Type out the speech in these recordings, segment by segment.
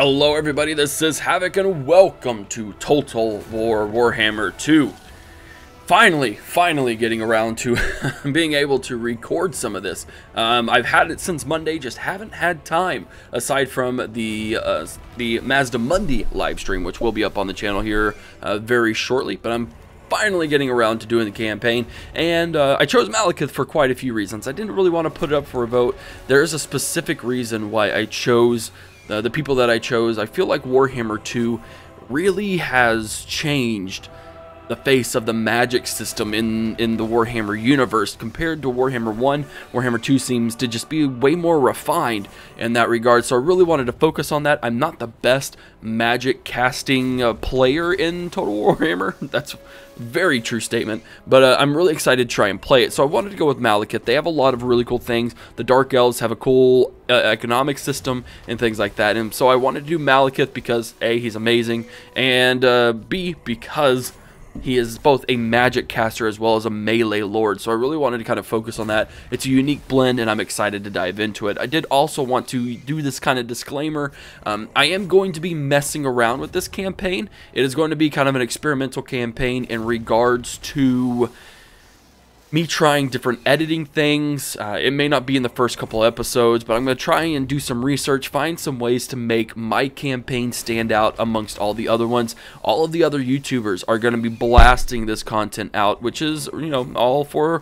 Hello everybody, this is Havoc and welcome to Total War Warhammer 2. Finally getting around to being able to record some of this. I've had it since Monday, just haven't had time, aside from the Mazda Monday live stream, which will be up on the channel here very shortly, but I'm finally getting around to doing the campaign, and I chose Malekith for quite a few reasons. I didn't really want to put it up for a vote. There is a specific reason why I chose the people that I chose. I feel like Warhammer 2 really has changed the face of the magic system in the Warhammer universe compared to Warhammer 1. Warhammer 2 seems to just be way more refined in that regard, so I really wanted to focus on that. I'm not the best magic casting player in Total Warhammer. That's a very true statement, but I'm really excited to try and play it. So I wanted to go with Malekith. They have a lot of really cool things. The Dark Elves have a cool economic system and things like that, and so I wanted to do Malekith because A, he's amazing, and B, because he is both a magic caster as well as a melee lord, so I really wanted to kind of focus on that. It's a unique blend, and I'm excited to dive into it. I did also want to do this kind of disclaimer. I am going to be messing around with this campaign. It is going to be kind of an experimental campaign in regards to me trying different editing things. It may not be in the first couple episodes, but I'm going to try and do some research, find some ways to make my campaign stand out amongst all the other ones. All of the other YouTubers are going to be blasting this content out, which is, you know, all for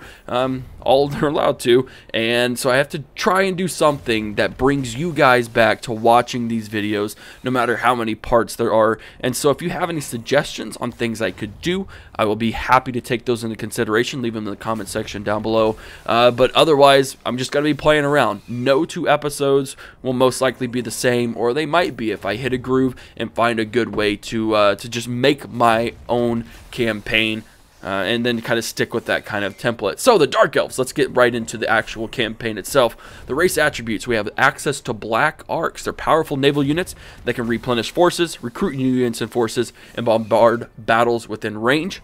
all they're allowed to, and so I have to try and do something that brings you guys back to watching these videos, no matter how many parts there are. And so if you have any suggestions on things I could do, I will be happy to take those into consideration. Leave them in the comment section down below. But otherwise, I'm just going to be playing around. No two episodes will most likely be the same, or they might be if I hit a groove and find a good way to just make my own campaign, and then kind of stick with that kind of template. So the Dark Elves, let's get right into the actual campaign itself. The race attributes: we have access to black arcs. They're powerful naval units that can replenish forces, recruit new units and forces, and bombard battles within range.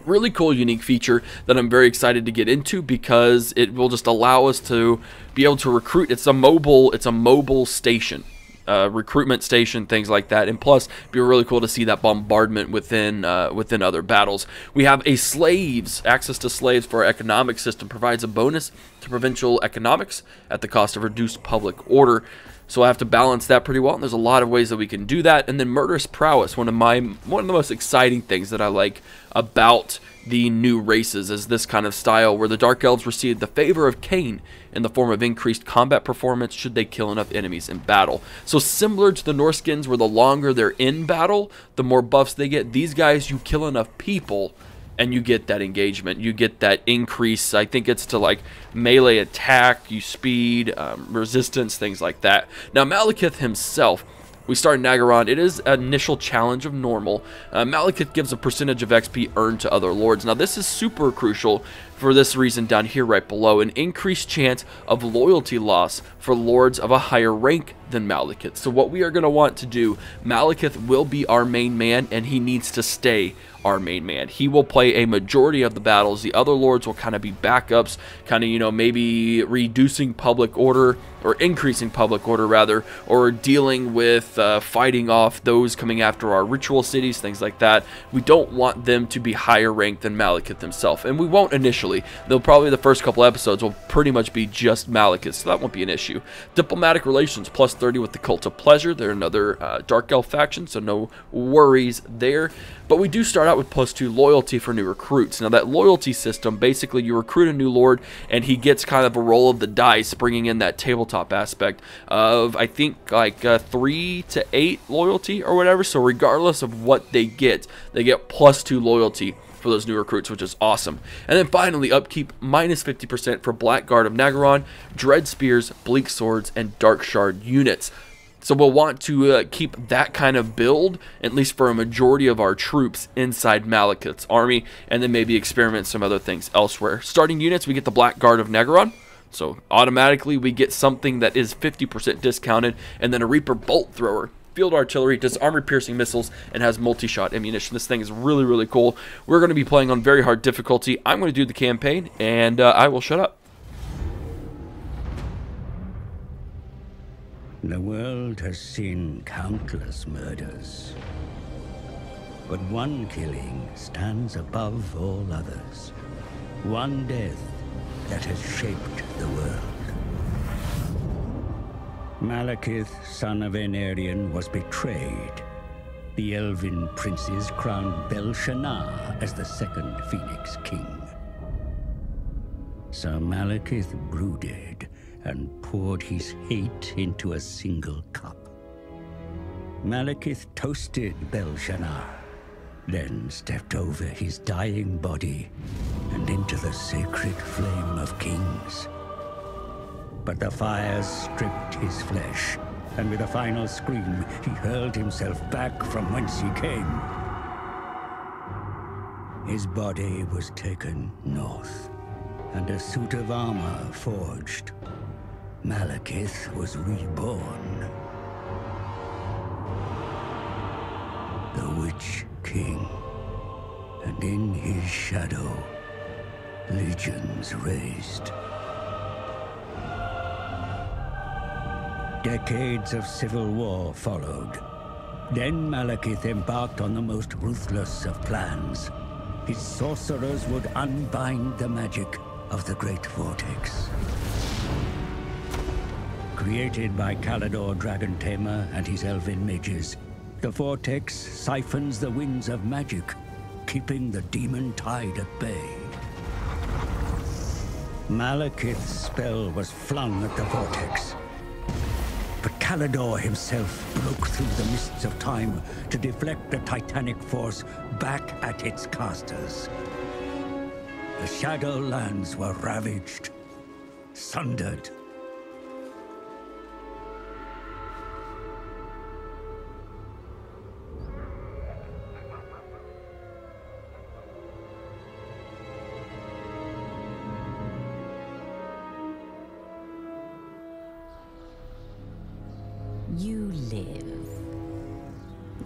Really cool, unique feature that I'm very excited to get into because it will just allow us to be able to recruit. It's a mobile station. Recruitment station, things like that, and plus it'd be really cool to see that bombardment within other battles. We have a slaves. Access to slaves for our economic system provides a bonus to provincial economics at the cost of reduced public order. So I have to balance that pretty well, and there's a lot of ways that we can do that. And then murderous prowess, one of the most exciting things that I like about the new races is this kind of style where the Dark Elves receive the favor of Cain in the form of increased combat performance should they kill enough enemies in battle. So similar to the Norskins, where the longer they're in battle, the more buffs they get. These guys, you kill enough people and you get that engagement, you get that increase. I think it's to like melee attack, you speed, resistance, things like that. Now Malekith himself, we start in Nagaron. It is an initial challenge of normal. Malekith gives a percentage of XP earned to other lords. Now this is super crucial for this reason down here right below: an increased chance of loyalty loss for lords of a higher rank than Malekith. So what we are going to want to do, Malekith will be our main man, and he needs to stay our main man. He will play a majority of the battles. The other lords will kind of be backups, kind of, you know, maybe reducing public order, or increasing public order rather, or dealing with fighting off those coming after our ritual cities, things like that. We don't want them to be higher ranked than Malekith himself, and we won't initially. They'll probably, the first couple episodes will pretty much be just Malekith, so that won't be an issue. Diplomatic relations, plus 30 with the Cult of Pleasure. They're another Dark Elf faction, so no worries there. But we do start out with +2 loyalty for new recruits. Now that loyalty system, basically you recruit a new lord and he gets kind of a roll of the dice, bringing in that tabletop aspect of, I think, like 3 to 8 loyalty or whatever. So regardless of what they get +2 loyalty for those new recruits, which is awesome. And then finally, upkeep -50% for Blackguard of Nagaron, Dread Spears, Bleak Swords, and Dark Shard units. So we'll want to keep that kind of build, at least for a majority of our troops, inside Malekith's army, and then maybe experiment some other things elsewhere. Starting units, we get the Blackguard of Nagaron. So automatically we get something that is 50% discounted, and then a Reaper Bolt Thrower. Field artillery, does armor-piercing missiles, and has multi-shot ammunition. This thing is really, really cool. We're going to be playing on very hard difficulty. I'm going to do the campaign, and I will shut up. The world has seen countless murders, but one killing stands above all others. One death that has shaped the world. Malekith, son of Aenarion, was betrayed. The Elven princes crowned Bel-Shannar as the second Phoenix King. Sir Malekith brooded and poured his hate into a single cup. Malekith toasted Bel-Shannar, then stepped over his dying body and into the sacred flame of kings. But the fires stripped his flesh, and with a final scream, he hurled himself back from whence he came. His body was taken north, and a suit of armor forged. Malekith was reborn. The Witch King, and in his shadow, legions raised. Decades of civil war followed. Then Malekith embarked on the most ruthless of plans. His sorcerers would unbind the magic of the Great Vortex. Created by Kallador Dragon Tamer and his elven mages, the Vortex siphons the winds of magic, keeping the demon tide at bay. Malekith's spell was flung at the Vortex, but Kallador himself broke through the mists of time to deflect the titanic force back at its casters. The Shadowlands were ravaged, sundered. You live.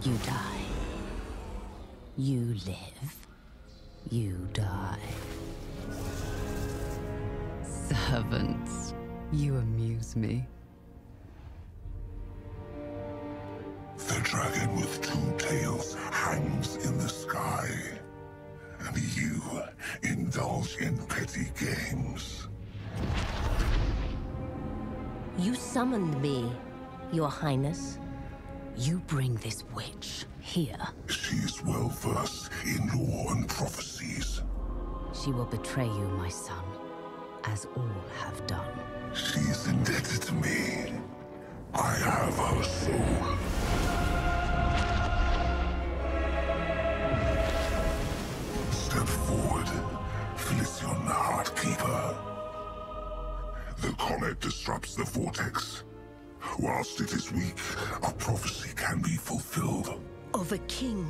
You die. You live. You die. Servants, you amuse me. The dragon with two tails hangs in the sky, and you indulge in petty games. You summoned me, Your Highness. You bring this witch here. She's well versed in lore and prophecies. She will betray you, my son, as all have done. She's indebted to me. I have her soul. Step forward, Felicion the Heartkeeper. The comet disrupts the vortex. Whilst it is weak, a prophecy can be fulfilled. Of a king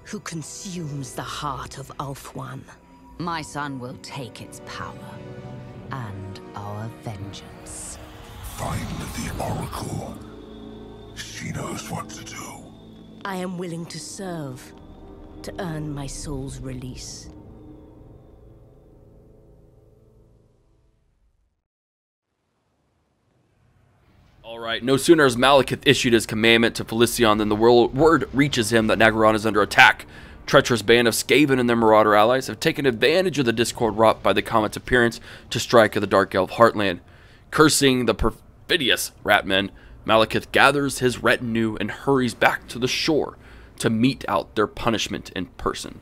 who consumes the heart of Ulthuan. My son will take its power and our vengeance. Find the Oracle. She knows what to do. I am willing to serve, to earn my soul's release. Alright, no sooner has Malekith issued his commandment to Felicion than the word reaches him that Nagaron is under attack. Treacherous band of Skaven and their marauder allies have taken advantage of the discord wrought by the comet's appearance to strike at the Dark Elf heartland. Cursing the perfidious ratmen, Malekith gathers his retinue and hurries back to the shore to mete out their punishment in person.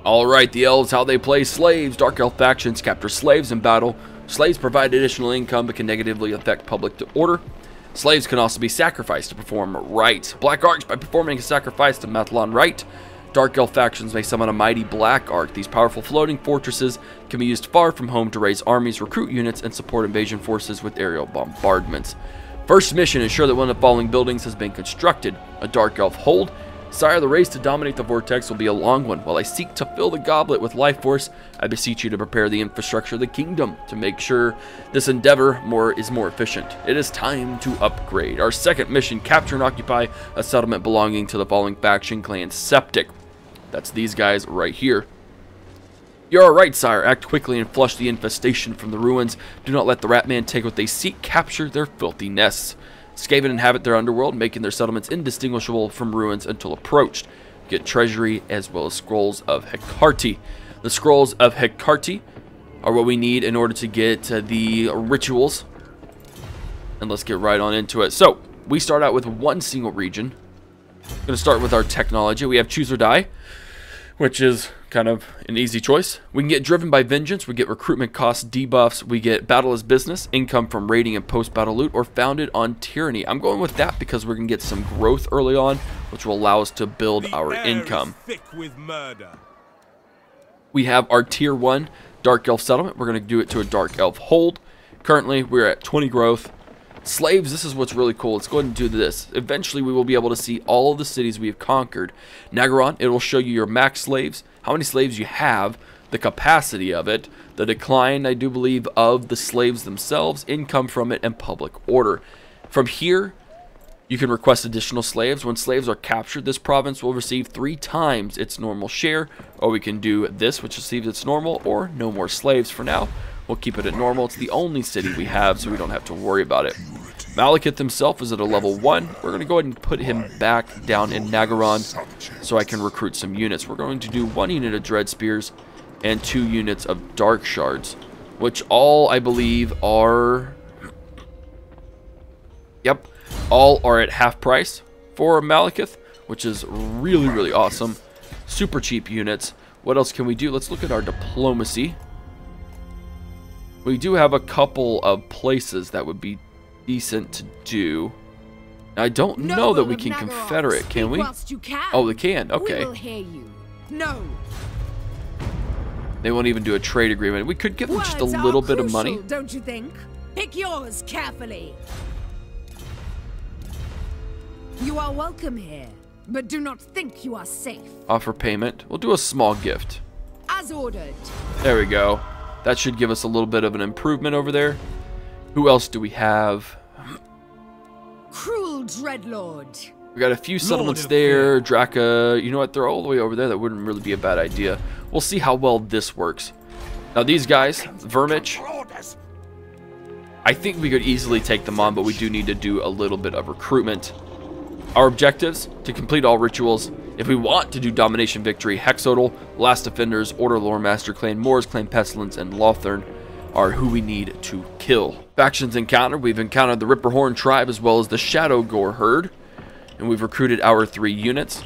Alright, the elves, how they play slaves. Dark Elf factions capture slaves in battle. Slaves provide additional income but can negatively affect public order. Slaves can also be sacrificed to perform rites. Black Arcs by performing a sacrifice to Mathlon Rite. Dark Elf factions may summon a mighty Black Arc. These powerful floating fortresses can be used far from home to raise armies, recruit units, and support invasion forces with aerial bombardments. First mission, ensure that one of the following buildings has been constructed. A Dark Elf hold. Sire, the race to dominate the vortex will be a long one. While I seek to fill the goblet with life force, I beseech you to prepare the infrastructure of the kingdom to make sure this endeavor is more efficient. It is time to upgrade. Our second mission, capture and occupy a settlement belonging to the following faction, Clan Septic. That's these guys right here. You're alright, sire. Act quickly and flush the infestation from the ruins. Do not let the Ratman take what they seek. Capture their filthy nests. Skaven inhabit their underworld, making their settlements indistinguishable from ruins until approached. Get treasury as well as scrolls of Hecate. The scrolls of Hecate are what we need in order to get the rituals. And let's get right on into it. So, we start out with one single region. I'm going to start with our technology. We have Choose or Die, which is kind of an easy choice. We can get Driven by Vengeance. We get recruitment costs, debuffs. We get Battle as Business, income from raiding and post-battle loot, or Founded on Tyranny. I'm going with that because we're going to get some growth early on, which will allow us to build our income. We have our Tier 1 Dark Elf Settlement. We're going to do it to a Dark Elf Hold. Currently, we're at 20 growth. Slaves, this is what's really cool. Let's go ahead and do this. Eventually, we will be able to see all of the cities we have conquered. Nagaron, it will show you your max slaves, how many slaves you have, the capacity of it, the decline, I do believe, of the slaves themselves, income from it, and public order. From here, you can request additional slaves. When slaves are captured, this province will receive 3 times its normal share, or we can do this, which receives its normal, or no more slaves for now. We'll keep it at normal. It's the only city we have, so we don't have to worry about it. Malekith himself is at a level 1. We're going to go ahead and put him back down in Nagaron so I can recruit some units. We're going to do 1 unit of Dread Spears and 2 units of Dark Shards, which all, I believe, are... Yep, all are at half price for Malekith, which is really, really awesome. Super cheap units. What else can we do? Let's look at our diplomacy. We do have a couple of places that would be decent to do. I don't know that we can confederate, can we? Oh, they can. Okay. No. They won't even do a trade agreement. We could give them just a little bit of money. Don't you think? Pick yours carefully. You are welcome here, but do not think you are safe. Offer payment. We'll do a small gift. As ordered. There we go. That should give us a little bit of an improvement over there. Who else do we have? Cruel Dreadlord. We got a few settlements there. Draka, you know what? They're all the way over there. That wouldn't really be a bad idea. We'll see how well this works. Now these guys, Vermich, I think we could easily take them on, but we do need to do a little bit of recruitment. Our objectives: to complete all rituals. If we want to do Domination Victory, Hexodal, Last Defenders, Order Lore Master Clan, Moors Clan Pestilence, and Lothern are who we need to kill. Factions encountered: we've encountered the Ripperhorn tribe as well as the Shadow Gore herd, and we've recruited our 3 units.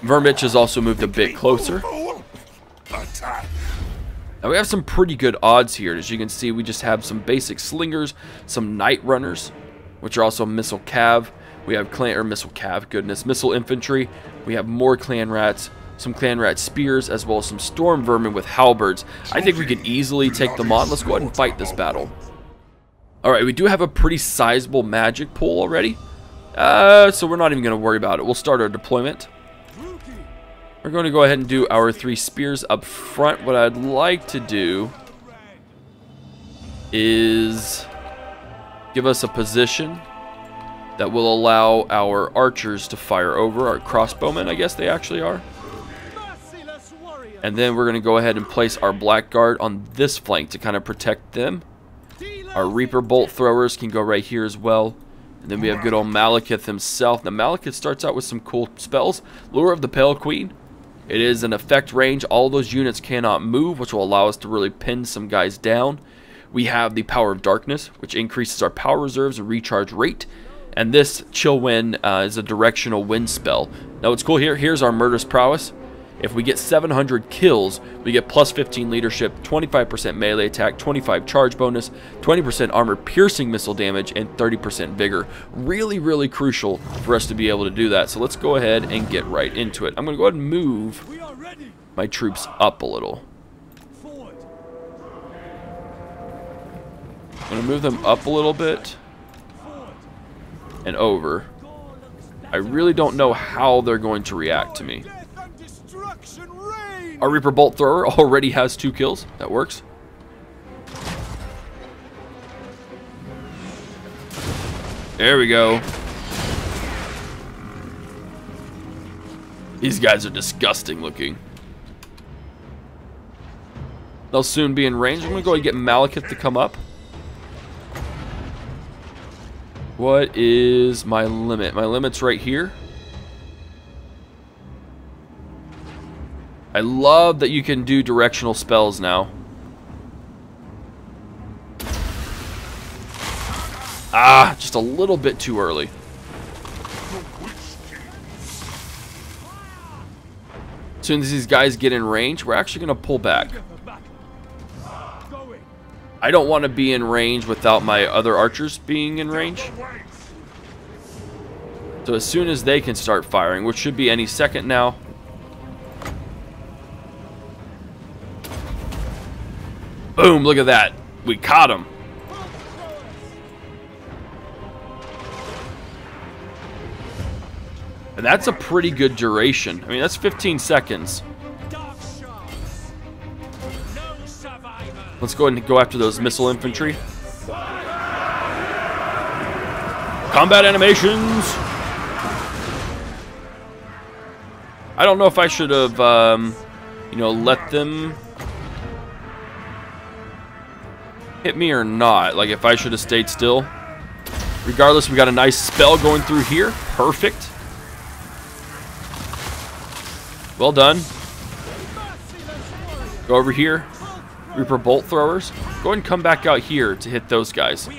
Vermich has also moved a bit closer. Now we have some pretty good odds here. As you can see, we just have some basic slingers, some night runners, which are also missile cav. We have missile infantry. We have more clan rats, some clan rat spears, as well as some storm vermin with halberds. I think we can easily take them on. Let's go ahead and fight this battle. Alright, we do have a pretty sizable magic pool already. So we're not even going to worry about it. We'll start our deployment. We're going to go ahead and do our 3 spears up front. What I'd like to do is give us a position that will allow our archers to fire over. Our crossbowmen, I guess they actually are. And then we're going to go ahead and place our blackguard on this flank to kind of protect them. Our Reaper bolt throwers can go right here as well. And then we have good old Malekith himself. Now Malekith starts out with some cool spells. Lure of the Pale Queen. It is an effect range. All those units cannot move, which will allow us to really pin some guys down. We have the Power of Darkness, which increases our power reserves and recharge rate. And this Chill Wind is a directional wind spell. Now what's cool here, here's our Murderous Prowess. If we get 700 kills, we get plus 15 leadership, 25% melee attack, 25 charge bonus, 20% armor piercing missile damage, and 30% vigor. Really, really crucial for us to be able to do that. So let's go ahead and get right into it. I'm going to go ahead and move my troops up a little. I'm going to move them up a little bit and over. I really don't know how they're going to react to me. Our Reaper Bolt Thrower already has 2 kills. That works. There we go. These guys are disgusting looking. They'll soon be in range. I'm going to go and get Malekith to come up. What is my limit? My limit's right here. I love that you can do directional spells now. Ah, just a little bit too early. As soon as these guys get in range, we're actually going to pull back. I don't want to be in range without my other archers being in range. So as soon as they can start firing, which should be any second now. Boom, look at that. We caught him. And that's a pretty good duration. I mean, that's 15 seconds. Let's go ahead and go after those missile infantry. Combat animations. I don't know if I should have, you know, let them hit me or not. Like, if I should have stayed still. Regardless, we got a nice spell going through here. Perfect. Well done. Go over here. Reaper bolt throwers. Go ahead and come back out here to hit those guys.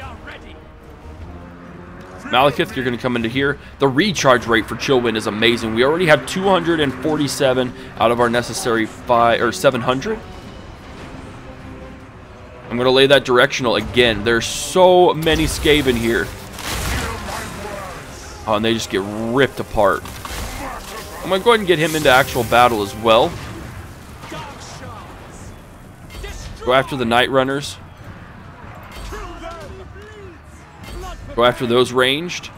Malekith, you're going to come into here. The recharge rate for Chillwind is amazing. We already have 247 out of our necessary 700. I'm going to lay that directional again. There's so many Skaven here. Oh, and they just get ripped apart. I'm going to go ahead and get him into actual battle as well. Go after the Night Runners. Go after those ranged.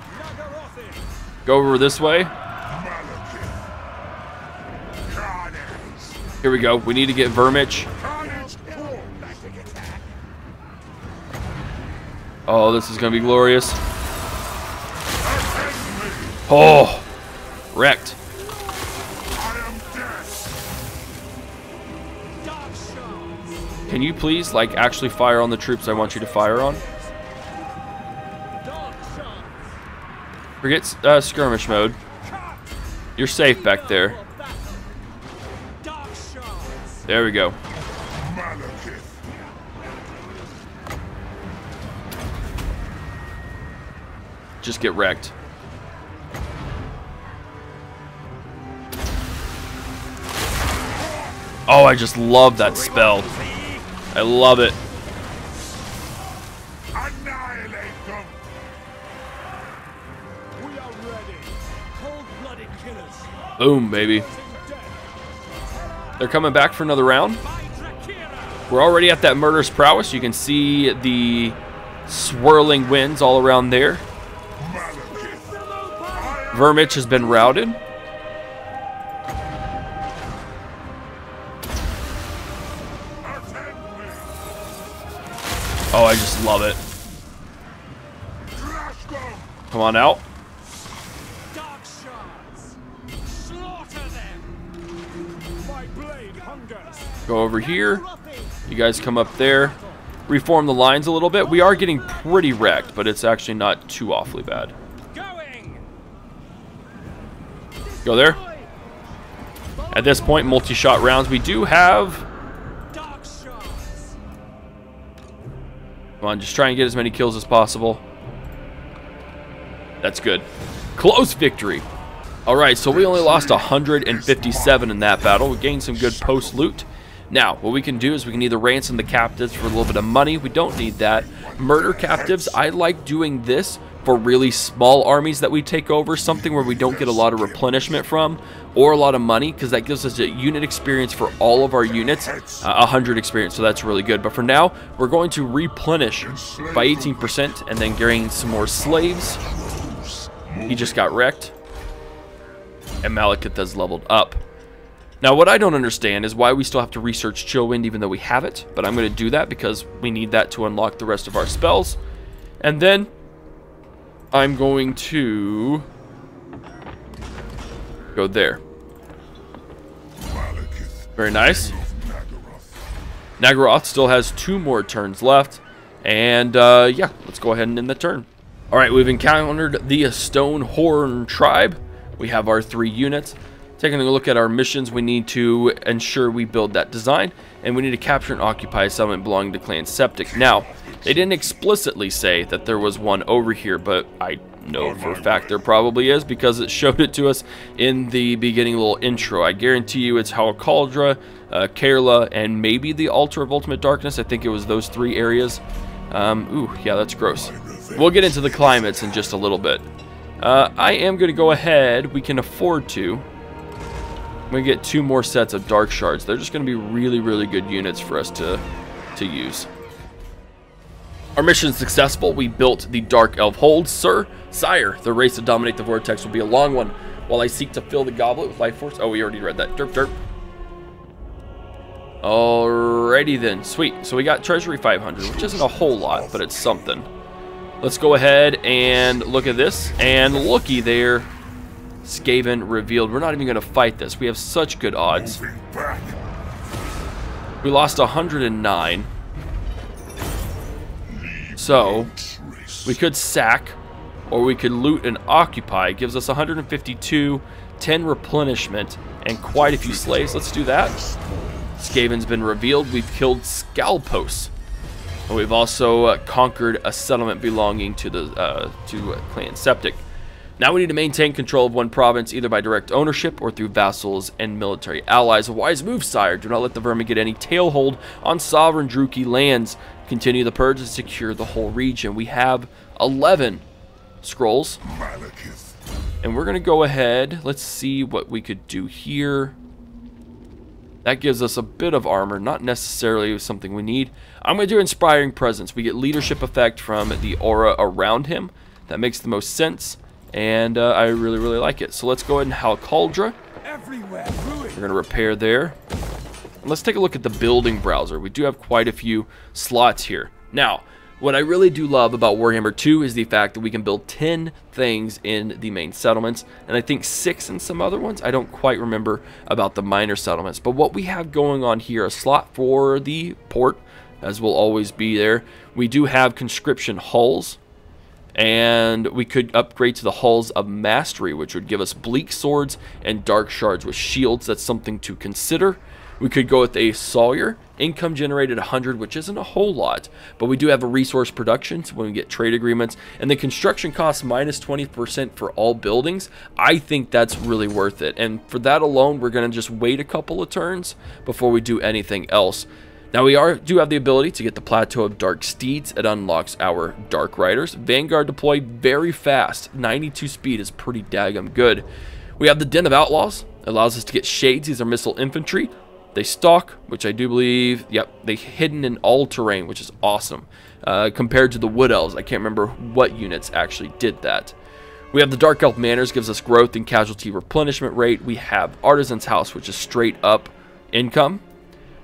Go over this way. Here we go. We need to get Vermich. Oh, this is going to be glorious. Oh, wrecked. Can you please, like, actually fire on the troops I want you to fire on? Forget skirmish mode. You're safe back there. There we go. Just get wrecked. Oh, I just love that spell. I love it. Annihilate them. We are ready. Cold-blooded killers. Boom, baby. They're coming back for another round. We're already at that murderous prowess. You can see the swirling winds all around there. Vermich has been routed. Oh, I just love it. Come on out. Dark shards. Slaughter them. My blade hungers. Go over here. You guys come up there. Reform the lines a little bit. We are getting pretty wrecked, but it's actually not too awfully bad. Going. Go there. At this point, multi-shot rounds. We do have... Dark shards. Come on, just try and get as many kills as possible. That's good. Close victory. Alright, so we only lost 157 in that battle. We gained some good post-loot. Now, what we can do is we can either ransom the captives for a little bit of money. We don't need that. Murder captives, I like doing this for really small armies that we take over. Something where we don't get a lot of replenishment from or a lot of money, because that gives us a unit experience for all of our units. 100 experience, so that's really good. But for now, we're going to replenish by 18% and then gain some more slaves. He just got wrecked. And Malekith has leveled up. Now, what I don't understand is why we still have to research Chillwind even though we have it. But I'm going to do that because we need that to unlock the rest of our spells. And then I'm going to go there. Very nice. Nagaroth still has 2 more turns left. And yeah, let's go ahead and end the turn. Alright, we've encountered the Stonehorn tribe. We have our 3 units. Taking a look at our missions, we need to ensure we build that design, and we need to capture and occupy a settlement belonging to Clan Septic. Now, they didn't explicitly say that there was one over here, but I know for a fact there probably is because it showed it to us in the beginning little intro. I guarantee you it's Halcaldra, Kerala, and maybe the Altar of Ultimate Darkness. I think it was those 3 areas. Ooh, yeah, that's gross. We'll get into the climates in just a little bit. I am going to go ahead. We can afford to. I'm going to get 2 more sets of Dark Shards. They're just going to be really, really good units for us to use. Our mission is successful. We built the Dark Elf Hold. Sire, the race to dominate the Vortex will be a long one while I seek to fill the goblet with life force. Oh, we already read that. Derp, derp. Alrighty then. Sweet. So we got Treasury 500, which isn't a whole lot, but it's something. Let's go ahead and look at this. And looky there. Skaven revealed. We're not even going to fight this. We have such good odds. We lost 109. So, we could sack, or we could loot and occupy. It gives us 152, 10 replenishment, and quite a few slaves. Let's do that. Skaven's been revealed. We've killed Scalpos. And we've also conquered a settlement belonging to the Clan Septic. Now we need to maintain control of one province, either by direct ownership or through vassals and military allies. A wise move, sire. Do not let the vermin get any tailhold on sovereign Druki lands. Continue the purge and secure the whole region. We have 11 scrolls. Malekith. And we're going to go ahead. Let's see what we could do here. That gives us a bit of armor, not necessarily something we need. I'm going to do Inspiring Presence. We get leadership effect from the aura around him. That makes the most sense. And I really, really like it. So let's go ahead and Halcaldra. Everywhere. We're going to repair there. And let's take a look at the building browser. We do have quite a few slots here. Now, what I really do love about Warhammer 2 is the fact that we can build 10 things in the main settlements, and I think 6 in some other ones. I don't quite remember about the minor settlements. But what we have going on here, a slot for the port, as will always be there. We do have conscription hulls. And we could upgrade to the Halls of Mastery, which would give us Bleak Swords and Dark Shards with shields. That's something to consider. We could go with a Sawyer. Income generated 100, which isn't a whole lot. But we do have a resource production, so when we get trade agreements. And the construction costs minus 20% for all buildings. I think that's really worth it. And for that alone, we're going to just wait a couple of turns before we do anything else. Now we do have the ability to get the Plateau of Dark Steeds. It unlocks our Dark Riders. Vanguard deploy very fast. 92 speed is pretty daggum good. We have the Den of Outlaws. It allows us to get Shades. These are missile infantry. They stalk, which I do believe, yep, they hidden in all terrain, which is awesome. Compared to the Wood Elves, I can't remember what units actually did that. We have the Dark Elf Manors, gives us growth and casualty replenishment rate. We have Artisan's House, which is straight up income.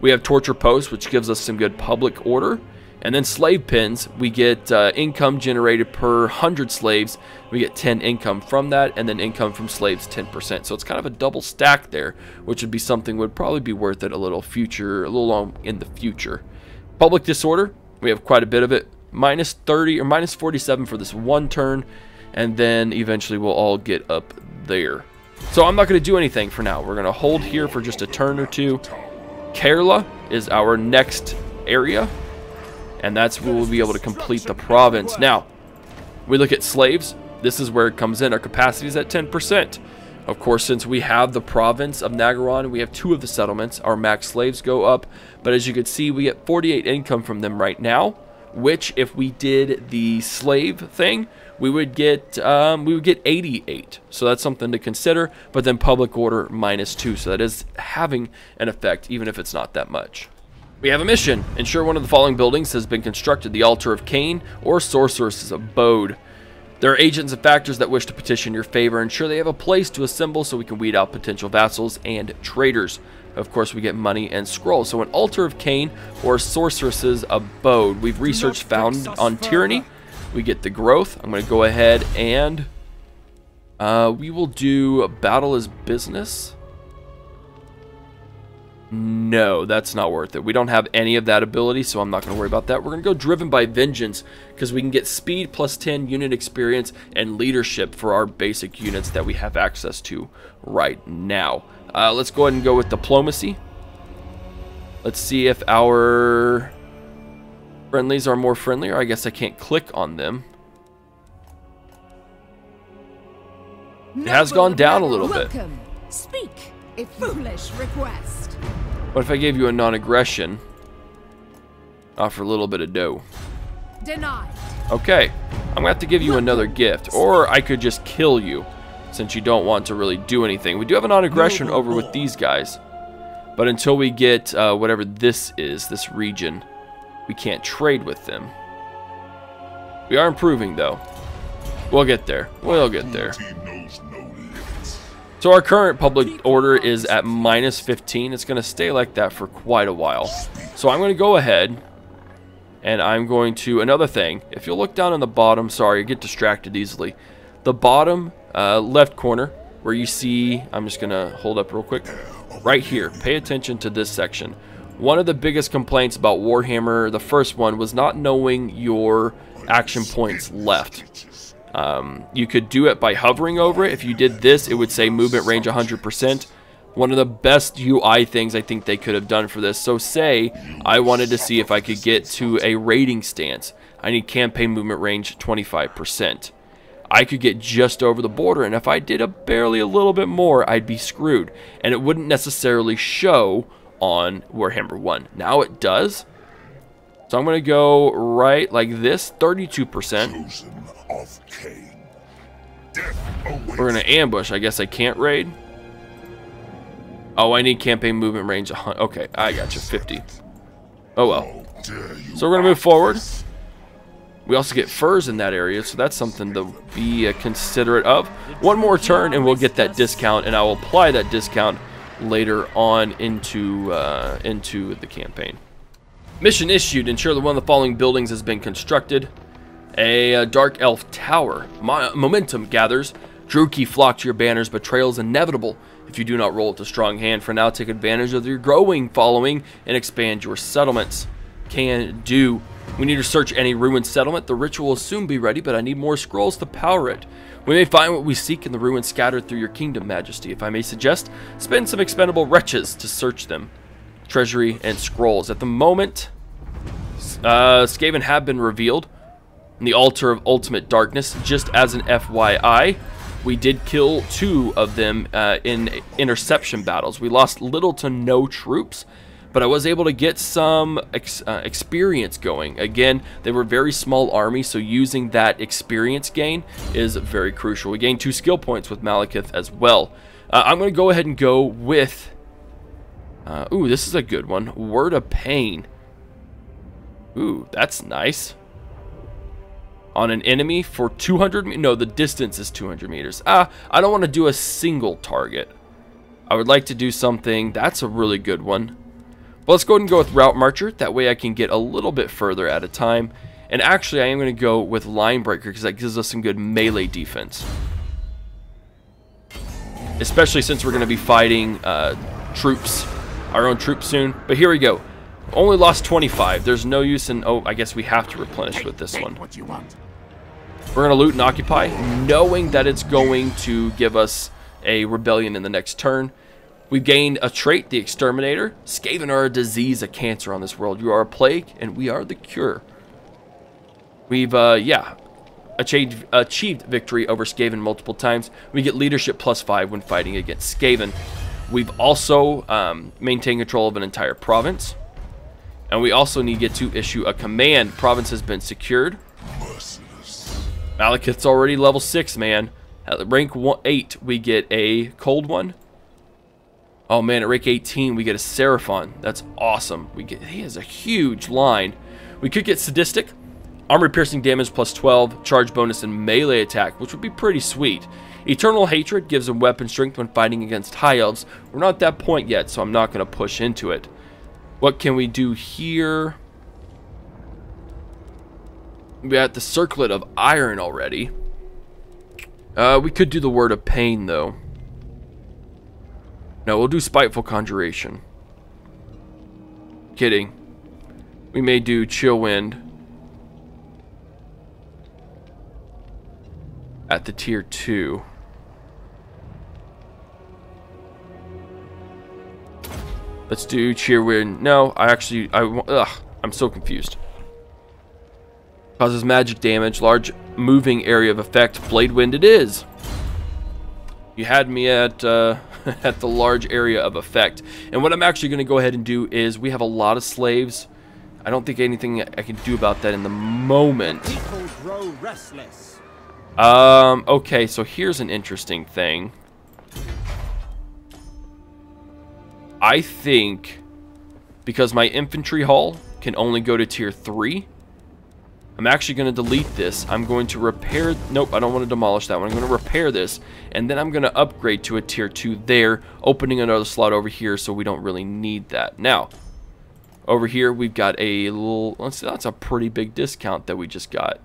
We have Torture Post, which gives us some good public order. And then Slave Pens, we get income generated per 100 slaves. We get 10 income from that, and then income from slaves 10%. So it's kind of a double stack there, which would be something would probably be worth it a little long in the future. Public Disorder, we have quite a bit of it. Minus 30 or minus 47 for this one turn, and then eventually we'll all get up there. So I'm not going to do anything for now. We're going to hold here for just a turn or two. Kerala is our next area, and that's where we'll be able to complete the province. Now, we look at slaves. This is where it comes in. Our capacity is at 10%. Of course, since we have the province of Nagaron, we have 2 of the settlements. Our max slaves go up, but as you can see, we get 48 income from them right now, which if we did the slave thing, we would get 88. So that's something to consider. But then public order -2, so that is having an effect, even if it's not that much. We have a mission. Ensure one of the following buildings has been constructed: the Altar of Cain or Sorceress's Abode. There are agents and factors that wish to petition your favor. Ensure they have a place to assemble so we can weed out potential vassals and traitors. Of course, we get money and scrolls. So an Altar of Cain or Sorceress's Abode. We've researched found on tyranny. We get the growth. I'm going to go ahead and we will do Battle as Business. No, that's not worth it. We don't have any of that ability, so I'm not going to worry about that. We're going to go Driven by Vengeance because we can get speed plus 10 unit experience and leadership for our basic units that we have access to right now. Let's go ahead and go with Diplomacy. Let's see if our friendlies are more friendly, or I guess I can't click on them. It has gone down a little bit. Speak, a foolish request. What if I gave you a non-aggression? Offer a little bit of dough. Denied. Okay, I'm gonna have to give you another gift, or I could just kill you, since you don't want to really do anything. We do have a non-aggression over with these guys, but until we get whatever this is, this region, we can't trade with them. We are improving though. We'll get there. We'll get there. So our current public order is at -15. It's going to stay like that for quite a while. So I'm going to go ahead and I'm going to, another thing, if you'll look down on the bottom, sorry, I get distracted easily. The bottom left corner where you see, I'm just going to hold up real quick, right here, pay attention to this section. One of the biggest complaints about Warhammer, the first one, was not knowing your action points left. You could do it by hovering over it. If you did this, it would say movement range 100%. One of the best UI things I think they could have done for this. So say I wanted to see if I could get to a raiding stance. I need campaign movement range 25%. I could get just over the border, and if I did barely a little bit more, I'd be screwed. And it wouldn't necessarily show on Warhammer 1. Now it does. So I'm going to go right like this, 32%. We're going to ambush. I guess I can't raid. Oh, I need campaign movement range 100. Okay, I got you, 50. Oh well. So we're going to move forward. We also get furs in that area, so that's something to be considerate of. One more turn and we'll get that discount, and I will apply that discount later on into the campaign. Mission issued. Ensure that one of the following buildings has been constructed. A dark elf tower. Momentum gathers. Druki flock to your banners. Betrayal is inevitable if you do not roll with a strong hand. For now, take advantage of your growing following and expand your settlements. Can do. We need to search any ruined settlement. The ritual will soon be ready, but I need more scrolls to power it. We may find what we seek in the ruins scattered through your kingdom, Majesty. If I may suggest, spend some expendable wretches to search them. Treasury and scrolls. At the moment, Skaven have been revealed in the Altar of Ultimate Darkness. Just as an FYI, we did kill 2 of them in interception battles. We lost little to no troops, but I was able to get some experience going. Again, they were very small armies, so using that experience gain is very crucial. We gained 2 skill points with Malekith as well. I'm going to go ahead and go with... ooh, this is a good one. Word of Pain. Ooh, that's nice. On an enemy for 200... No, the distance is 200 meters. I don't want to do a single target. I would like to do something... That's a really good one. But let's go ahead and go with Route Marcher. That way I can get a little bit further at a time. And actually, I am going to go with Line Breaker because that gives us some good melee defense. Especially since we're going to be fighting troops. Our own troops soon. But here we go. Only lost 25. There's no use in... Oh, I guess we have to replenish with this one. We're going to loot and occupy, knowing that it's going to give us a rebellion in the next turn. We've gained a trait, the Exterminator. Skaven are a disease, a cancer on this world. You are a plague, and we are the cure. We've, yeah, achieved victory over Skaven multiple times. We get leadership +5 when fighting against Skaven. We've also maintained control of an entire province. And we also need to get to issue a command. Province has been secured. Malekith's already level 6, man. At rank 8, we get a cold one. Oh man, at rank 18, we get a Seraphon. That's awesome. He has a huge line. We could get Sadistic. Armor piercing damage +12. Charge bonus and melee attack, which would be pretty sweet. Eternal Hatred gives him weapon strength when fighting against High Elves. We're not at that point yet, so I'm not going to push into it. What can we do here? We got the Circlet of Iron already. We could do the Word of Pain, though. No, we'll do Spiteful Conjuration. kidding. We may do Chill Wind at the tier 2. Let's do Cheer Wind. No, I'm so confused. Causes magic damage, large moving area of effect. Blade Wind it is. You had me at at the large area of effect. And what I'm actually going to go ahead and do is, we have a lot of slaves. I don't think anything I can do about that in the moment. People grow restless. Okay, so here's an interesting thing. I think because my infantry hull can only go to tier 3, I'm actually going to delete this. I'm going to repair... Nope, I don't want to demolish that one. I'm going to repair this, and then I'm going to upgrade to a tier 2 there, opening another slot over here, so we don't really need that. Now, over here, we've got a little... Let's see, that's a pretty big discount that we just got.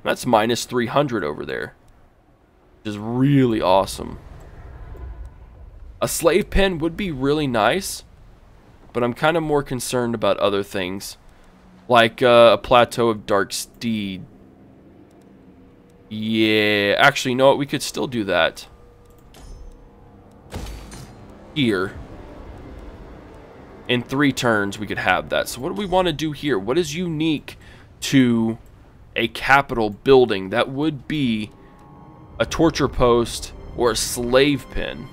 That's minus 300 over there, which is really awesome. A slave pen would be really nice, but I'm kind of more concerned about other things, like a plateau of Dark Steed. Yeah, actually, you know what? We could still do that here. In 3 turns, we could have that. So what do we want to do here? What is unique to a capital building? That would be a torture post or a slave pen.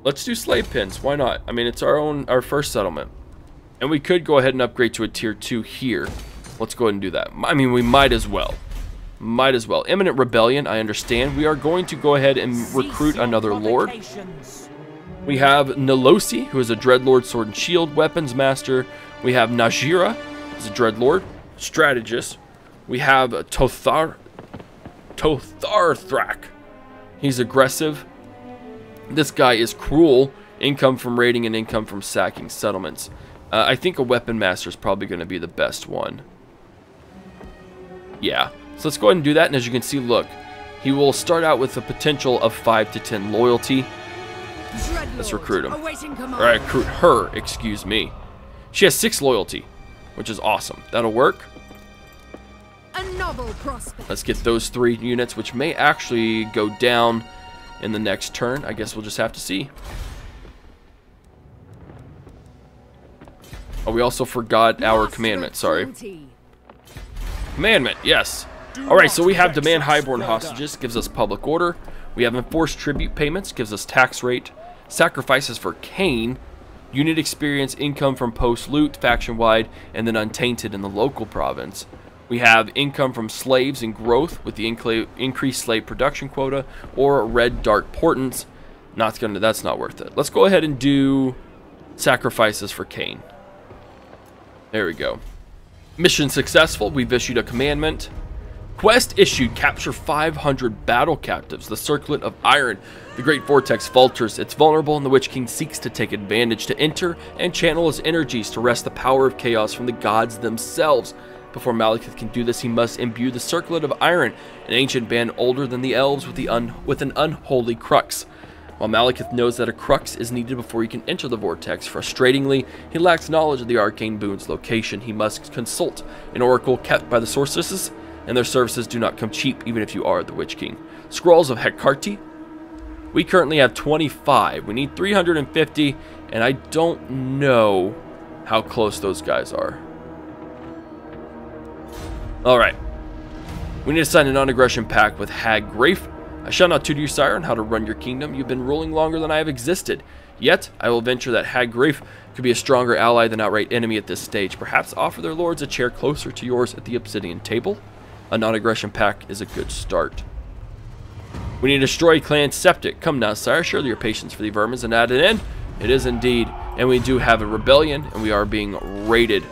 Let's do slave pens. Why not? I mean, it's our first settlement. And we could go ahead and upgrade to a tier 2 here. Let's go ahead and do that. I mean, we might as well. Might as well. Imminent rebellion, I understand. We are going to go ahead and recruit another lord. We have Nilosi, who is a Dreadlord Sword and Shield Weapons Master. We have Najira, who's a Dreadlord Strategist. We have Totharthrak. He's aggressive. This guy is cruel. Income from raiding and income from sacking settlements. I think a Weapon Master is probably going to be the best one. Yeah. So let's go ahead and do that. And as you can see, look. He will start out with a potential of 5 to 10 loyalty. Let's recruit him. Or recruit her, excuse me. She has 6 loyalty, which is awesome. That'll work. A novel prospect. Let's get those 3 units, which may actually go down in the next turn. I guess we'll just have to see. Oh, we also forgot our commandment. Sorry. Commandment, yes. Alright, so we have demand highborn hostages, gives us public order. We have enforced tribute payments, gives us tax rate. Sacrifices for Cain. Unit experience, income from post loot, faction wide, and then untainted in the local province. We have income from slaves and growth with the increased slave production quota, or red dark portents. That's not worth it. Let's go ahead and do sacrifices for Cain. There we go. Mission successful. We've issued a commandment. Quest issued. Capture 500 battle captives. The Circlet of Iron. The Great Vortex falters. It's vulnerable, and the Witch King seeks to take advantage to enter and channel his energies to wrest the power of chaos from the gods themselves. Before Malekith can do this, he must imbue the Circlet of Iron, an ancient band older than the Elves with an unholy crux. While Malekith knows that a crux is needed before he can enter the vortex, frustratingly, he lacks knowledge of the arcane boon's location. He must consult an oracle kept by the sorceresses, and their services do not come cheap, even if you are the Witch King. Scrolls of Hecate. We currently have 25. We need 350, and I don't know how close those guys are. Alright. We need to sign a non-aggression pact with Hag Grafe. I shall not tutor you, sire, on how to run your kingdom. You've been ruling longer than I have existed. Yet, I will venture that Hag Grafe could be a stronger ally than outright enemy at this stage. Perhaps offer their lords a chair closer to yours at the obsidian table. A non-aggression pact is a good start. We need to destroy Clan Septic. Come now, sire. Surely your patience for the vermin is at an end. It is indeed. And we do have a rebellion, and we are being raided.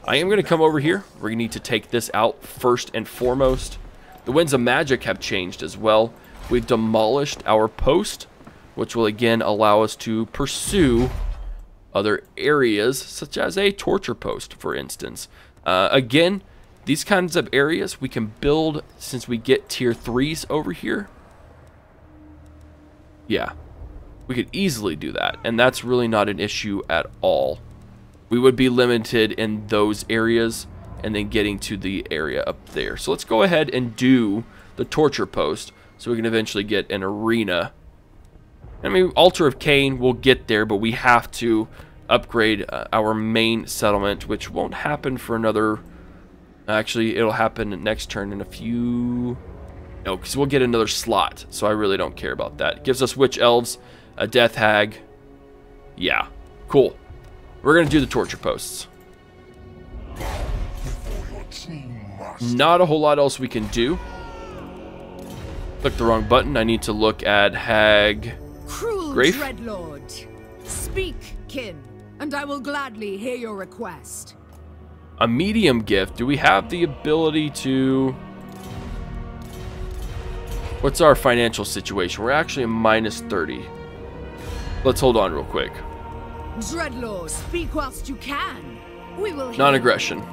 I am going to come over here. We need to take this out first and foremost. The winds of magic have changed as well. We've demolished our post, which will again allow us to pursue other areas, such as a torture post, for instance. Again, these kinds of areas we can build since we get tier 3s over here. Yeah, We could easily do that, and that's really not an issue at all. We would be limited in those areas and then getting to the area up there. So let's go ahead and do the torture post so we can eventually get an arena. I mean, Altar of Cain, we'll get there, but we have to upgrade our main settlement, which won't happen for another... Actually, it'll happen next turn in a few... No, because we'll get another slot, so I really don't care about that. It gives us Witch Elves, a Death Hag. Yeah, cool. We're going to do the torture posts. Not a whole lot else we can do. Click the wrong button. I need to look at Hag... Cruel Grafe? Dreadlord, speak, kin, and I will gladly hear your request. A medium gift. Do we have the ability to... What's our financial situation? We're actually a minus 30. Let's hold on real quick. Dreadlord, speak whilst you can. We will hear. Non-aggression.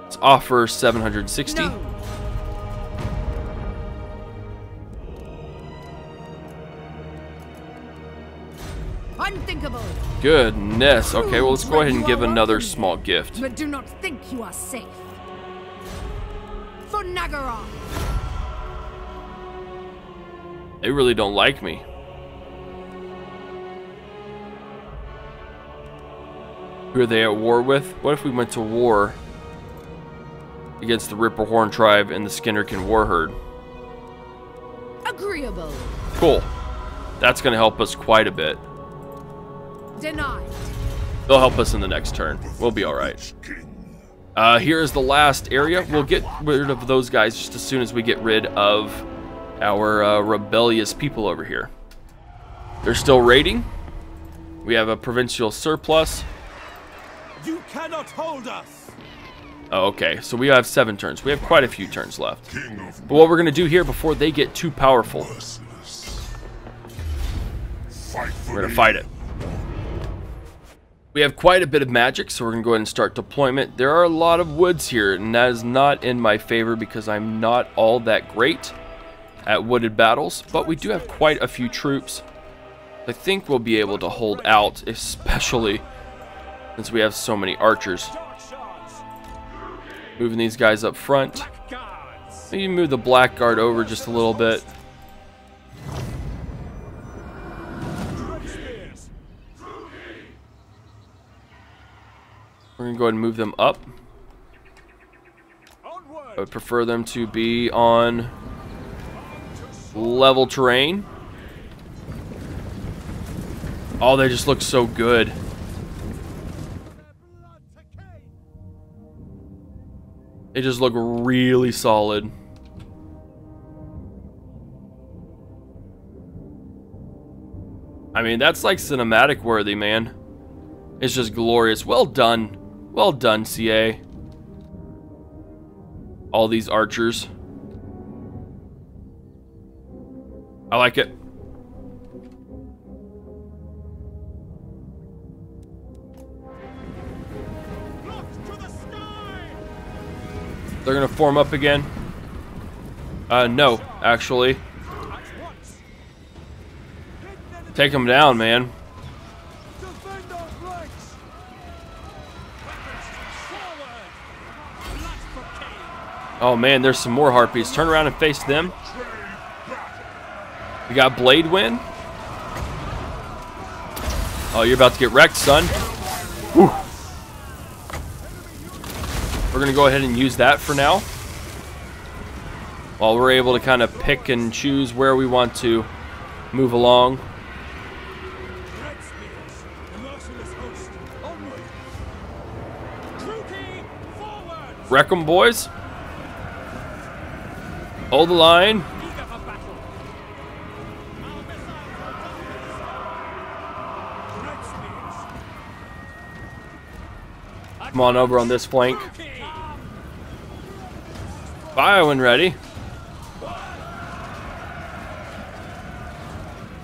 Let's offer 760. No. Unthinkable. Goodness. Okay, well, let's go ahead and give another small gift. But do not think you are safe. For Nagaroth. They really don't like me. Who are they at war with? What if we went to war against the Ripperhorn tribe and the Skinnerkin Warherd? Agreeable. Cool. That's going to help us quite a bit. Denied. They'll help us in the next turn. We'll be alright. Here is the last area. We'll get rid of those guys just as soon as we get rid of our rebellious people over here. They're still raiding. We have a provincial surplus. You cannot hold us. Oh, okay, so we have 7 turns. We have quite a few turns left. But what we're going to do here before they get too powerful, we're going to fight it. We have quite a bit of magic, so we're going to go ahead and start deployment. There are a lot of woods here, and that is not in my favor because I'm not all that great at wooded battles, but we do have quite a few troops. I think we'll be able to hold out, especially since we have so many archers. Moving these guys up front. Maybe move the Blackguard over just a little bit. We're going to go ahead and move them up. I would prefer them to be on level terrain. Oh, they just look so good. They just look really solid. I mean, that's like cinematic worthy, man. It's just glorious. Well done. Well done, CA. All these archers. I like it. They're gonna form up again. No, actually. Take them down, man. Oh man, there's some more harpies. Turn around and face them. We got Blade Wind. Oh, you're about to get wrecked, son. Whew. We're going to go ahead and use that for now. While we're able to kind of pick and choose where we want to move along. Wreck 'em, boys. Hold the line. Come on over on this flank. Fire when ready.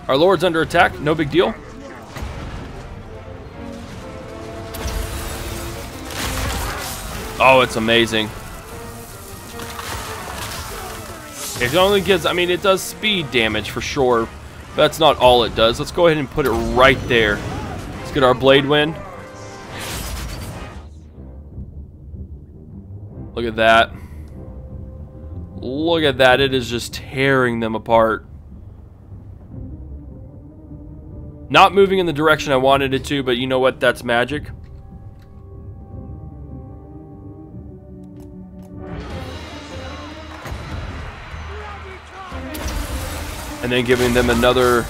Our lord's under attack. No big deal. Oh, it's amazing. It only gives, I mean, it does speed damage for sure. But that's not all it does. Let's go ahead and put it right there. Let's get our blade wind. Look at that. Look at that. It is just tearing them apart. Not moving in the direction I wanted it to, but you know what? That's magic. And then giving them another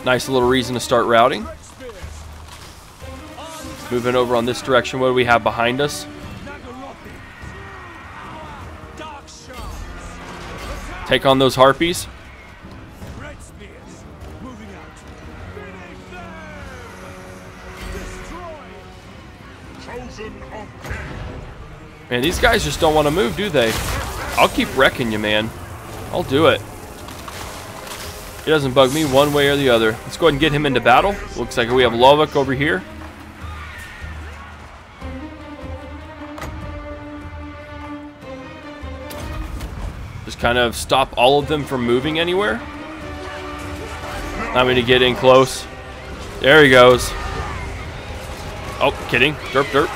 nice little reason to start routing. Moving over on this direction. What do we have behind us? Take on those harpies. Man, these guys just don't want to move, do they? I'll keep wrecking you, man. I'll do it. It doesn't bug me one way or the other. Let's go ahead and get him into battle. Looks like we have Lovok over here. Just kind of stop all of them from moving anywhere. I'm going to get in close. There he goes. Oh, kidding. Derp, derp.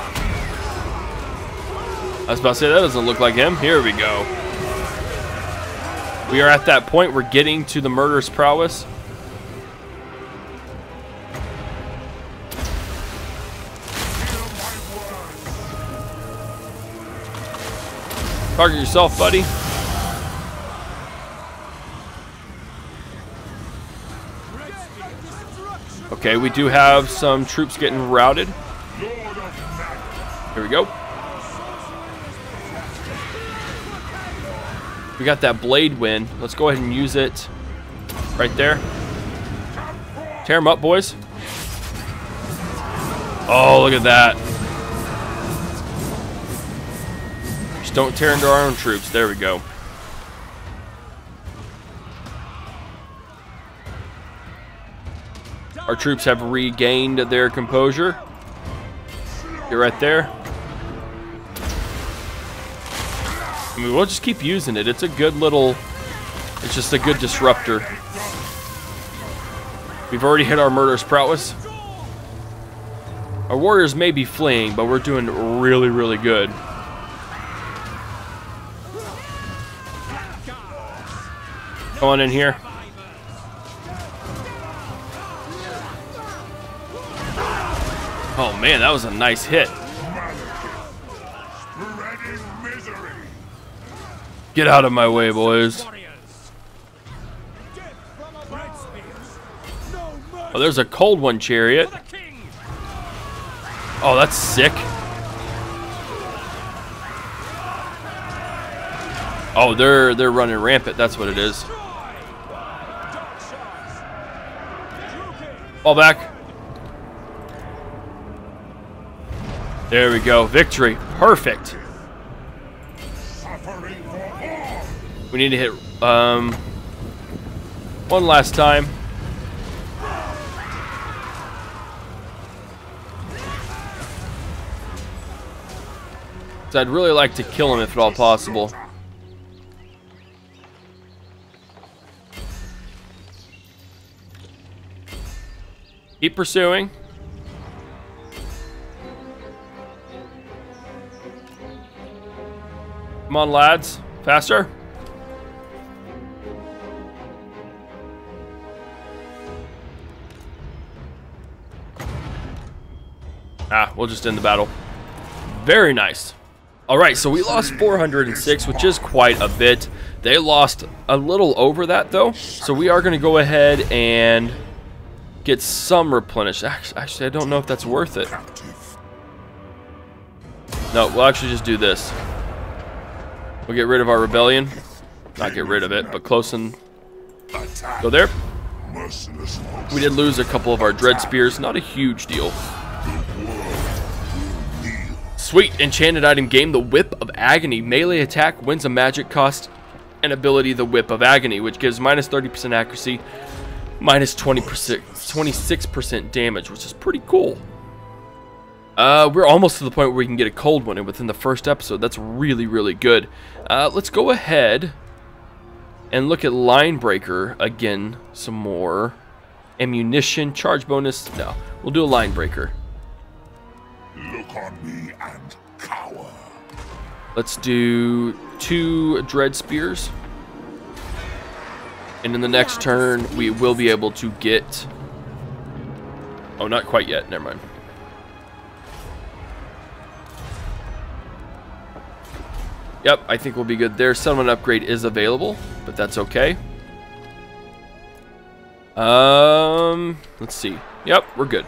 I was about to say, that doesn't look like him. Here we go. We are at that point. We're getting to the murderous prowess. Target yourself, buddy. Okay, we do have some troops getting routed. Here we go. We got that blade wind. Let's go ahead and use it right there. Tear them up, boys. Oh, look at that. Just don't tear into our own troops. There we go. Our troops have regained their composure. Get right there. I mean, we'll just keep using it. It's a good little... It's just a good disruptor. We've already hit our murderous prowess. Our warriors may be fleeing, but we're doing really, really good. Come on in here. Oh man, that was a nice hit. Get out of my way, boys. Oh, there's a cold one chariot. Oh, that's sick. Oh, they're running rampant. That's what it is. Fall back. There we go. Victory. Perfect. We need to hit one last time. So I'd really like to kill him if at all possible. Keep pursuing. Come on, lads. Faster. Ah, we'll just end the battle. Very nice. Alright, so we lost 406, which is quite a bit. They lost a little over that, though. So we are going to go ahead and get some replenished. Actually, I don't know if that's worth it. No, we'll actually just do this. We'll get rid of our rebellion. Not get rid of it, but close and go there. We did lose a couple of our dread spears. Not a huge deal. Sweet. Enchanted item game, the Whip of Agony. Melee attack wins a magic cost and ability, the Whip of Agony, which gives minus 30% accuracy, minus 26% damage, which is pretty cool. We're almost to the point where we can get a cold one, and within the first episode, that's really, really good. Let's go ahead And look at Line Breaker again. Some more ammunition, charge bonus. No, we'll do a Line Breaker. Look on me and cower. Let's do 2 Dread Spears. And in the next turn, we will be able to get... Oh, not quite yet. Never mind. Yep, I think we'll be good there. Settlement upgrade is available, but that's okay. Let's see. Yep, we're good.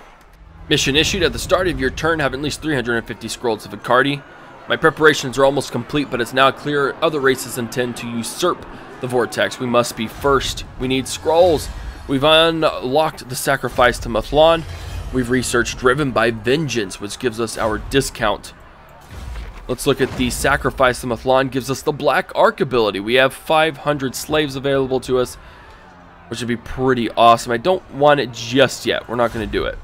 Mission issued. At the start of your turn, have at least 350 scrolls of Vicardi. My preparations are almost complete, but it's now clear other races intend to usurp the Vortex. We must be first. We need scrolls. We've unlocked the sacrifice to Mathlon. We've researched Driven by Vengeance, which gives us our discount. Let's look at the sacrifice to Mathlon. Gives us the Black Arc ability. We have 500 slaves available to us, which would be pretty awesome. I don't want it just yet. We're not going to do it.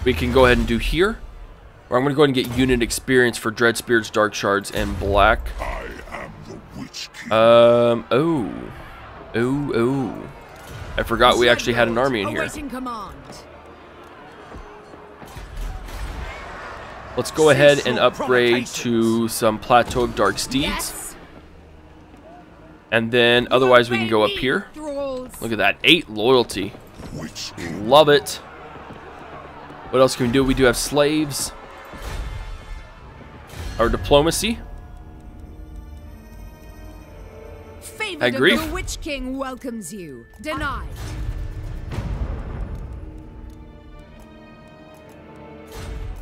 We can go ahead and do here. Or I'm going to go ahead and get unit experience for Dread Spirits, Dark Shards, and Black. I am the Witch King. I forgot we actually had an army in here. Let's go ahead and upgrade to some Plateau of Dark Steeds. And then otherwise we can go up here. Look at that, 8 loyalty. Love it. What else can we do? We do have slaves. Our diplomacy. I agree. The Witch King welcomes you. Denied.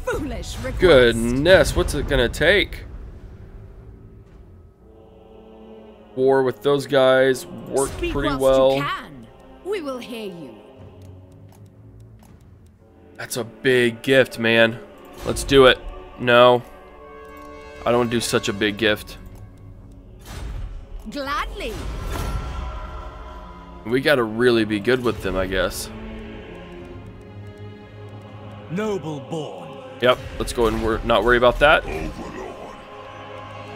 Foolish request. Goodness, what's it gonna take? War with those guys worked pretty well. You can. We will hear you. That's a big gift, man. Let's do it. No. I don't want to do such a big gift. Gladly. We gotta really be good with them, I guess. Noble born. Yep, let's go and not worry about that.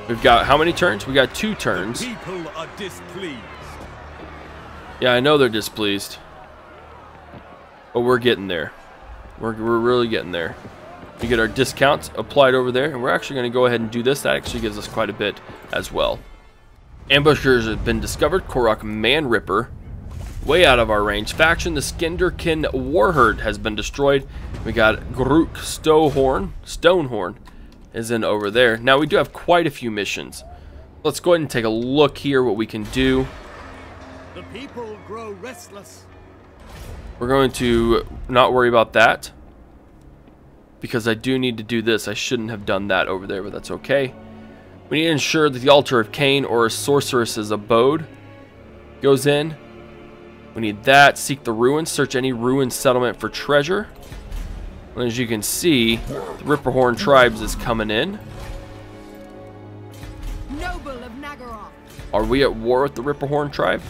We've got how many turns? We got 2 turns. People are displeased. Yeah, I know they're displeased. But we're getting there. We're really getting there. We get our discounts applied over there, and we're actually going to go ahead and do this. That actually gives us quite a bit as well. Ambushers have been discovered. Korok Man Ripper, way out of our range. Faction, the Skinderkin Warherd has been destroyed. We got Grook Stonehorn is in over there. Now we do have quite a few missions. Let's go ahead and take a look here what we can do. The people grow restless. We're going to not worry about that, because I do need to do this. I shouldn't have done that over there, but that's okay. We need to ensure that the Altar of Cain, or a sorceress's abode, goes in. We need that. Seek the ruins. Search any ruined settlement for treasure. And as you can see, the Ripperhorn tribes is coming in. Noble of Nagaroth. Are we at war with the Ripperhorn tribe?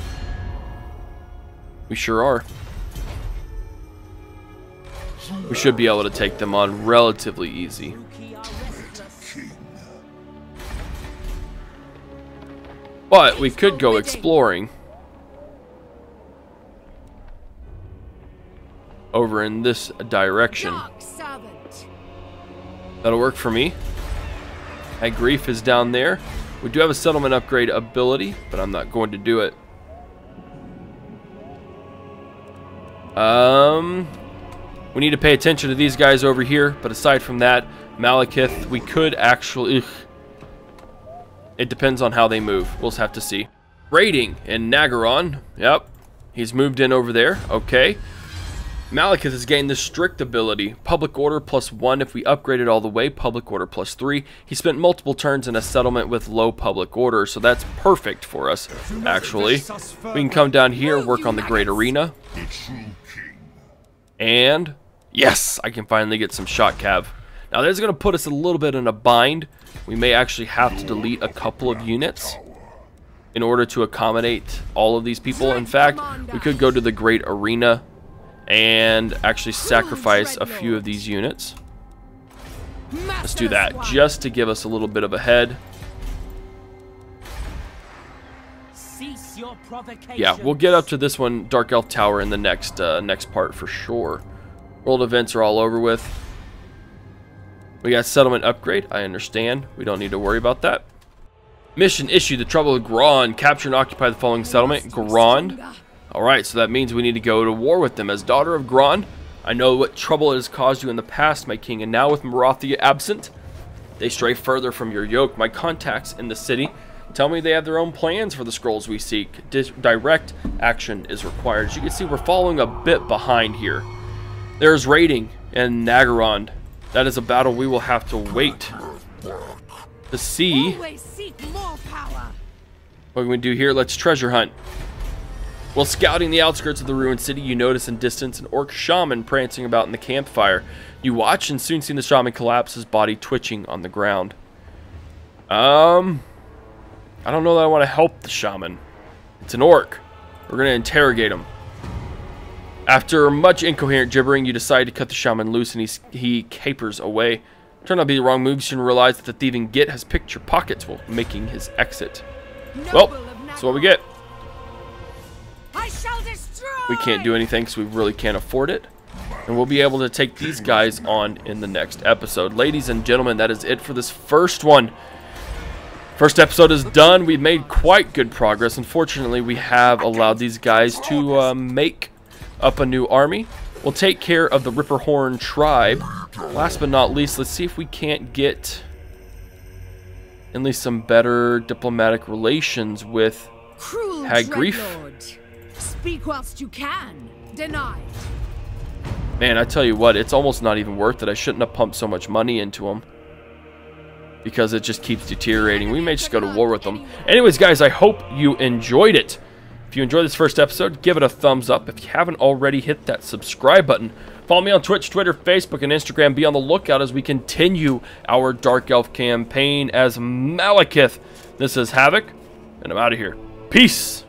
We sure are. We should be able to take them on relatively easy. But we could go exploring over in this direction. That'll work for me. My grief is down there. We do have a settlement upgrade ability, but I'm not going to do it. We need to pay attention to these guys over here, but aside from that, Malekith, we could actually... It depends on how they move. We'll just have to see. Raiding in Nagaron. Yep. He's moved in over there. Okay. Malekith has gained the strict ability. Public Order +1 if we upgrade it all the way. Public Order +3. He spent multiple turns in a settlement with low Public Order, so that's perfect for us, actually. We can come down here, work on the Great Arena. And... yes, I can finally get some shot cav. Now that's going to put us a little bit in a bind. We may actually have to delete a couple of units in order to accommodate all of these people. In fact, we could go to the Great Arena and actually sacrifice a few of these units. Let's do that just to give us a little bit of a head. your provocation. Yeah, we'll get up to this one, Dark Elf Tower, in the next next part for sure. World events are all over with. We got settlement upgrade. I understand. We don't need to worry about that. Mission issue: the Trouble of Grond. Capture and occupy the following settlement. Grond. Alright, so that means we need to go to war with them. As daughter of Grond, I know what trouble it has caused you in the past, my king, and now with Marathia absent, they stray further from your yoke. My contacts in the city tell me they have their own plans for the scrolls we seek. Direct action is required. As you can see, we're following a bit behind here. There's raiding in Nagarond. That is a battle we will have to wait to see. Always seek more power. What can we do here? Let's treasure hunt. While scouting the outskirts of the ruined city, you notice in distance an orc shaman prancing about in the campfire. You watch and soon see the shaman collapse, his body twitching on the ground. I don't know that I want to help the shaman. It's an orc. We're going to interrogate him. After much incoherent gibbering, you decide to cut the shaman loose and he capers away. Turned out to be the wrong move. You soon realize that the thieving Git has picked your pockets while making his exit. Well, that's what we get. I shall destroy. We can't do anything because we really can't afford it. And we'll be able to take these guys on in the next episode. Ladies and gentlemen, that is it for this first one. First episode is done. We've made quite good progress. Unfortunately, we have allowed these guys to make up a new army. We'll take care of the Ripperhorn tribe. Last but not least, let's see if we can't get at least some better diplomatic relations with Cruel Hagrief. Dreadlord. Speak whilst you can. Denied. Man, I tell you what, it's almost not even worth it. I shouldn't have pumped so much money into them, because it just keeps deteriorating. We may just go to war with them. Anyways, guys, I hope you enjoyed it. If you enjoyed this first episode, give it a thumbs up. If you haven't already, hit that subscribe button. Follow me on Twitch, Twitter, Facebook, and Instagram. Be on the lookout as we continue our Dark Elf campaign as Malekith. This is Havoc, and I'm out of here. Peace!